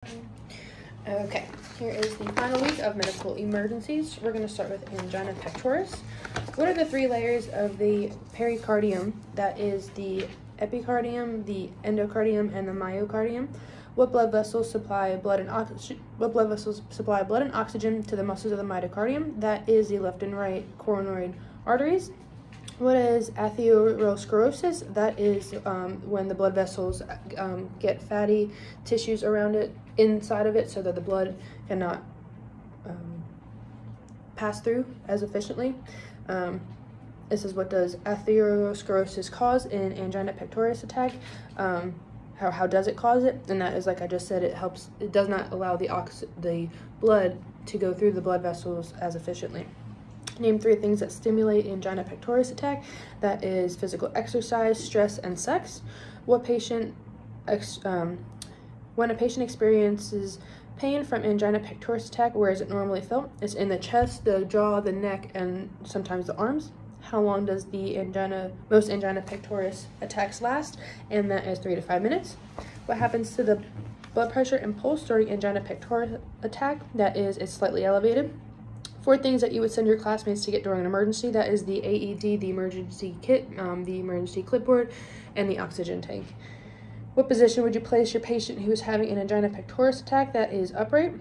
Okay, here is the final week of medical emergencies. We're going to start with angina pectoris. What are the three layers of the pericardium? That is the epicardium, the endocardium, and the myocardium. What blood vessels supply blood and oxygen to the muscles of the myocardium? That is the left and right coronoid arteries. What is atherosclerosis? That is when the blood vessels get fatty tissues around it, inside of it, so that the blood cannot pass through as efficiently. This is what does atherosclerosis cause in angina pectoris attack. How does it cause it? And that is, like I just said, it does not allow the blood to go through the blood vessels as efficiently. Name three things that stimulate angina pectoris attack. That is physical exercise, stress, and sex. When a patient experiences pain from angina pectoris attack, where is it normally felt? It's in the chest, the jaw, the neck, and sometimes the arms. How long does most angina pectoris attacks last? And that is 3 to 5 minutes. What happens to the blood pressure and pulse during angina pectoris attack? That is, it's slightly elevated. 4 things that you would send your classmates to get during an emergency. That is the AED, the emergency kit, the emergency clipboard, and the oxygen tank. What position would you place your patient who is having an angina pectoris attack? That is upright.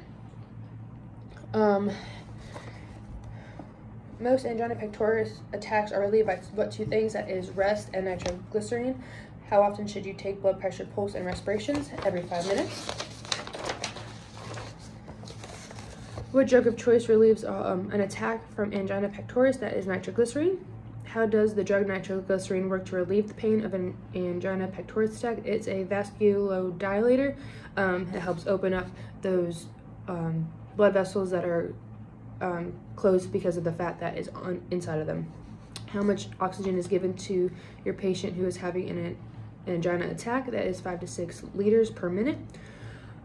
Most angina pectoris attacks are relieved by what 2 things? That is rest and nitroglycerin. How often should you take blood pressure, pulse, and respirations? Every 5 minutes. What drug of choice relieves an attack from angina pectoris? That is nitroglycerin. How does the drug nitroglycerin work to relieve the pain of an angina pectoris attack? It's a vasculodilator. It helps open up those blood vessels that are closed because of the fat that is inside of them. How much oxygen is given to your patient who is having an angina attack? That is 5 to 6 liters per minute.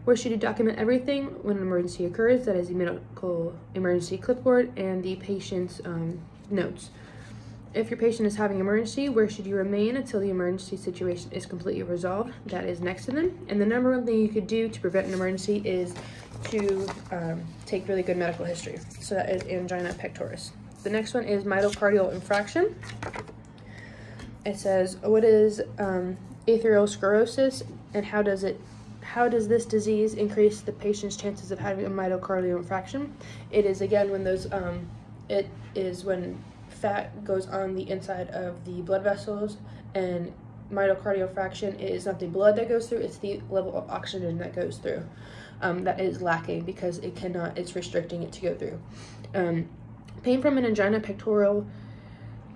Where should you document everything when an emergency occurs? That is the medical emergency clipboard and the patient's notes. If your patient is having an emergency, where should you remain until the emergency situation is completely resolved? That is next to them. And the number one thing you could do to prevent an emergency is to take really good medical history. So that is angina pectoris. The next one is myocardial infarction. It says, what is atherosclerosis and how does this disease increase the patient's chances of having a myocardial infarction? It is, again, when when fat goes on the inside of the blood vessels, and myocardial infarction is not the blood that goes through, it's the level of oxygen that goes through that is lacking because it's restricting it to go through. Pain from an angina pectoris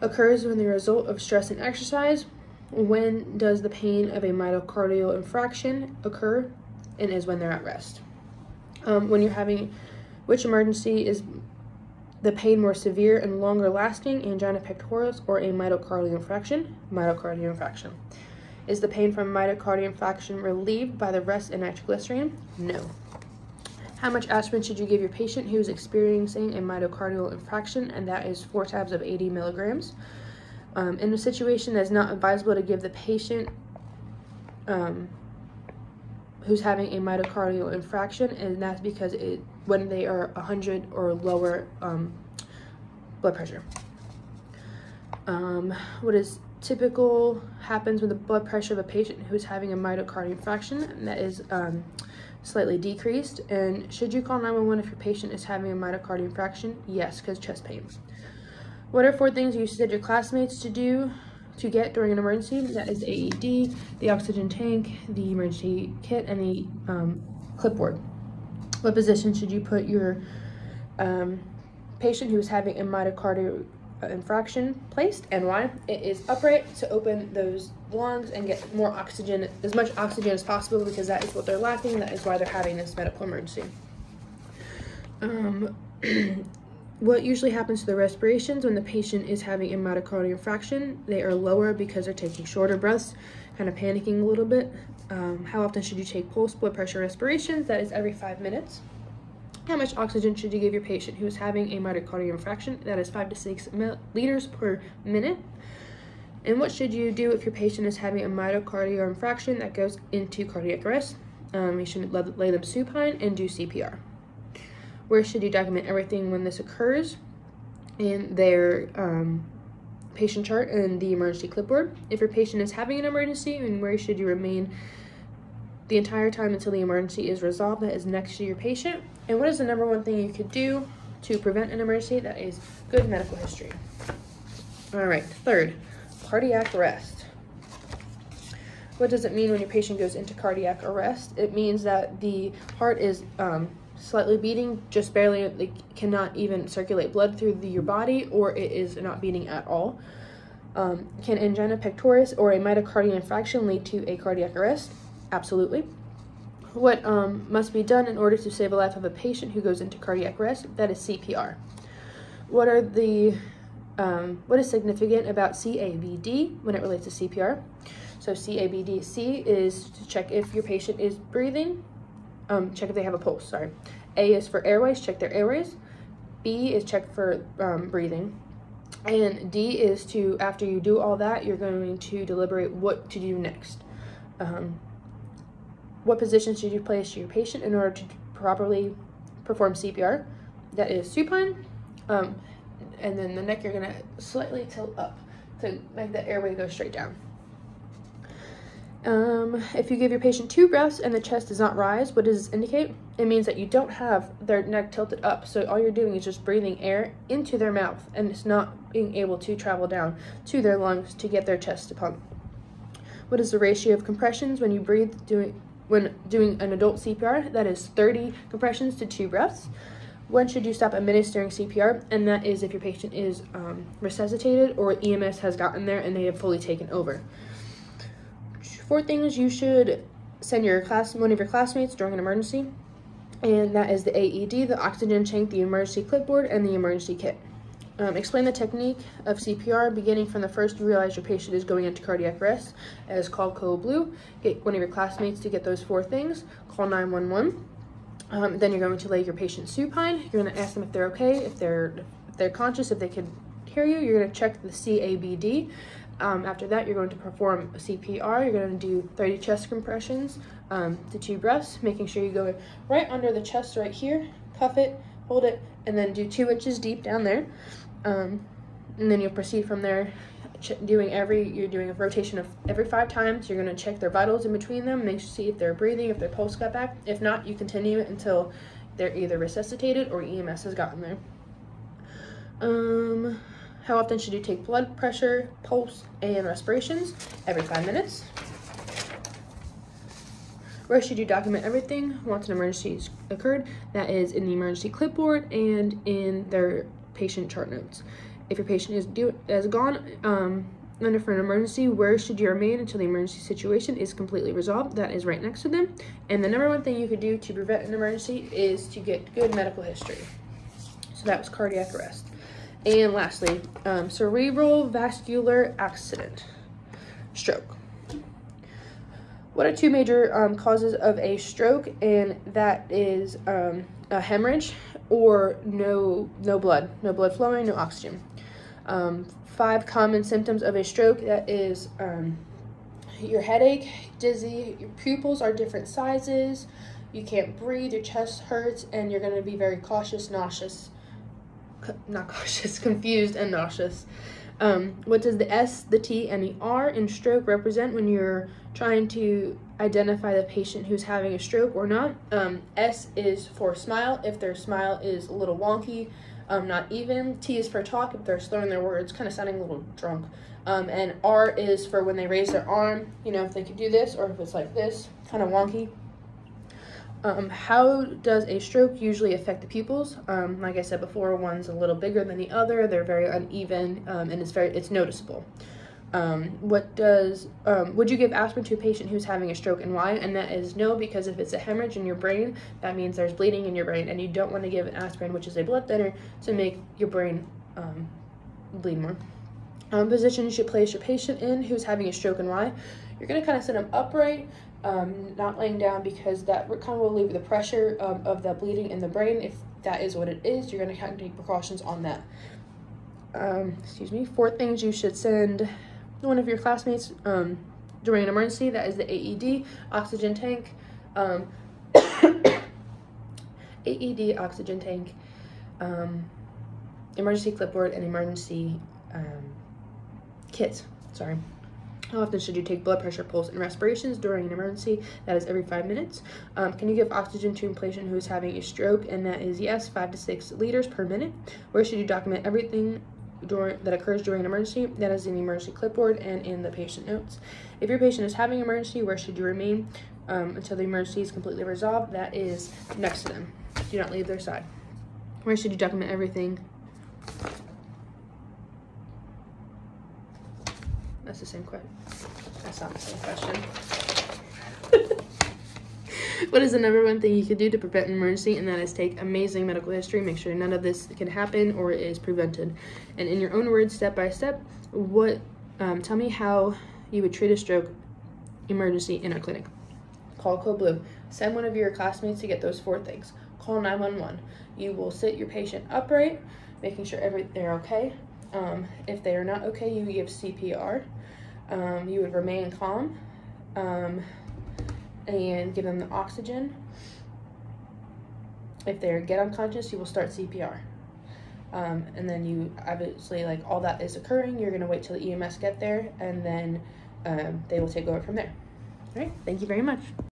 occurs when the result of stress and exercise. When does the pain of a myocardial infarction occur? And is when they're at rest. Which emergency is the pain more severe and longer lasting, angina pectoris or a myocardial infarction? Myocardial infarction. Is the pain from myocardial infarction relieved by the rest and nitroglycerin? No. How much aspirin should you give your patient who is experiencing a myocardial infarction? And that is 4 tabs of 80 milligrams. In a situation that's not advisable to give the patient who's having a myocardial infarction, and that's because when they are 100 or lower blood pressure. What is typical happens when the blood pressure of a patient who's having a myocardial infarction, and that is slightly decreased. And should you call 911 if your patient is having a myocardial infarction? Yes, because chest pain. What are 4 things you said your classmates to get during an emergency? That is the AED, the oxygen tank, the emergency kit, and the clipboard. What position should you put your patient who is having a myocardial infarction placed, and why? It is upright to open those lungs and get more oxygen, as much oxygen as possible, because that is what they're lacking. That is why they're having this medical emergency. What usually happens to the respirations when the patient is having a myocardial infarction? They are lower because they're taking shorter breaths, kind of panicking a little bit. How often should you take pulse, blood pressure, respirations? That is every 5 minutes. How much oxygen should you give your patient who is having a myocardial infarction? That is 5 to 6 liters per minute. And what should you do if your patient is having a myocardial infarction that goes into cardiac arrest? You should lay them supine and do CPR. Where should you document everything when this occurs? In their patient chart and the emergency clipboard. If your patient is having an emergency, and where should you remain the entire time until the emergency is resolved? That is next to your patient. And what is the number one thing you could do to prevent an emergency? That is good medical history. All right, third, cardiac arrest. What does it mean when your patient goes into cardiac arrest? It means that the heart is slightly beating, just barely, it cannot even circulate blood through your body, or it is not beating at all. Can angina pectoris or a myocardial infarction lead to a cardiac arrest? Absolutely. What must be done in order to save the life of a patient who goes into cardiac arrest? That is CPR. What is significant about CABD when it relates to CPR? So CABD, C is to check if your patient is breathing, check if they have a pulse, sorry. A is for airways, check their airways. B is check for breathing. And D is to, after you do all that, you're going to deliberate what to do next. What position should you place your patient in order to properly perform CPR? That is supine. And then the neck, you're gonna slightly tilt up to make the airway go straight down. If you give your patient 2 breaths and the chest does not rise, what does this indicate? It means that you don't have their neck tilted up, so all you're doing is just breathing air into their mouth, and it's not being able to travel down to their lungs to get their chest to pump. What is the ratio of compressions when you breathe when doing an adult CPR? That is 30 compressions to 2 breaths. When should you stop administering CPR? And that is if your patient is resuscitated or EMS has gotten there and they have fully taken over. 4 things you should send one of your classmates during an emergency, and that is the AED, the oxygen tank, the emergency clipboard, and the emergency kit. Explain the technique of CPR beginning from the first you realize your patient is going into cardiac arrest, as called code blue. Get one of your classmates to get those 4 things. Call 911. Then you're going to lay your patient supine. You're going to ask them if they're okay, if they're conscious, if they can hear you. You're going to check the CABD. After that, you're going to perform CPR. You're going to do 30 chest compressions to 2 breaths, making sure you go right under the chest right here, cuff it, hold it, and then do 2 inches deep down there. And then you'll proceed from there, you're doing a rotation of every 5 times. You're going to check their vitals in between them, see if they're breathing, if their pulse got back. If not, you continue it until they're either resuscitated or EMS has gotten there. How often should you take blood pressure, pulse, and respirations? Every 5 minutes. Where should you document everything once an emergency has occurred? That is in the emergency clipboard and in their patient chart notes. If your patient has gone under for an emergency, where should you remain until the emergency situation is completely resolved? That is right next to them. And the number 1 thing you could do to prevent an emergency is to get good medical history. So that was cardiac arrest. And lastly, cerebral vascular accident, stroke. What are 2 major causes of a stroke? And that is a hemorrhage or no blood flowing, no oxygen. 5 common symptoms of a stroke, that is your headache, dizzy, your pupils are different sizes, you can't breathe, your chest hurts, and you're going to be very confused and nauseous. What does the S, the T, and the R in stroke represent when you're trying to identify the patient who's having a stroke or not? S is for smile, if their smile is a little wonky, not even. T is for talk, if they're slurring their words, kind of sounding a little drunk. And R is for when they raise their arm, if they could do this, or if it's like this, kind of wonky. How does a stroke usually affect the pupils? Like I said before, one's a little bigger than the other, they're very uneven, and it's noticeable. Would you give aspirin to a patient who's having a stroke, and why? And that is no, because if it's a hemorrhage in your brain, that means there's bleeding in your brain, and you don't want to give an aspirin, which is a blood thinner, to make your brain bleed more. Position you should place your patient in who's having a stroke, and why? You're going to kind of sit them upright, not laying down, because that kind of will relieve the pressure of the bleeding in the brain. If that is what it is, you're going to kind of take precautions on that. 4 things you should send one of your classmates during an emergency. That is the AED, oxygen tank, AED, oxygen tank, emergency clipboard, and emergency kits. Sorry. How often should you take blood pressure, pulse, and respirations during an emergency? That is every 5 minutes. Can you give oxygen to a patient who is having a stroke? And that is yes, 5 to 6 liters per minute. Where should you document everything that occurs during an emergency? That is in the emergency clipboard and in the patient notes. If your patient is having an emergency, where should you remain until the emergency is completely resolved? That is next to them. Do not leave their side. Where should you document everything? That's the same question. That's not the same question. What is the number one thing you could do to prevent an emergency? And that is take amazing medical history. Make sure none of this can happen or is prevented. And in your own words, step by step, tell me how you would treat a stroke emergency in a clinic. Call Code Blue. Send one of your classmates to get those 4 things. Call 911. You will sit your patient upright, making sure they're okay. If they are not okay, you give CPR. You would remain calm and give them the oxygen. If they get unconscious, you will start CPR. And then you obviously, like, all that is occurring, you're going to wait till the EMS get there, and then they will take over from there. All right, thank you very much.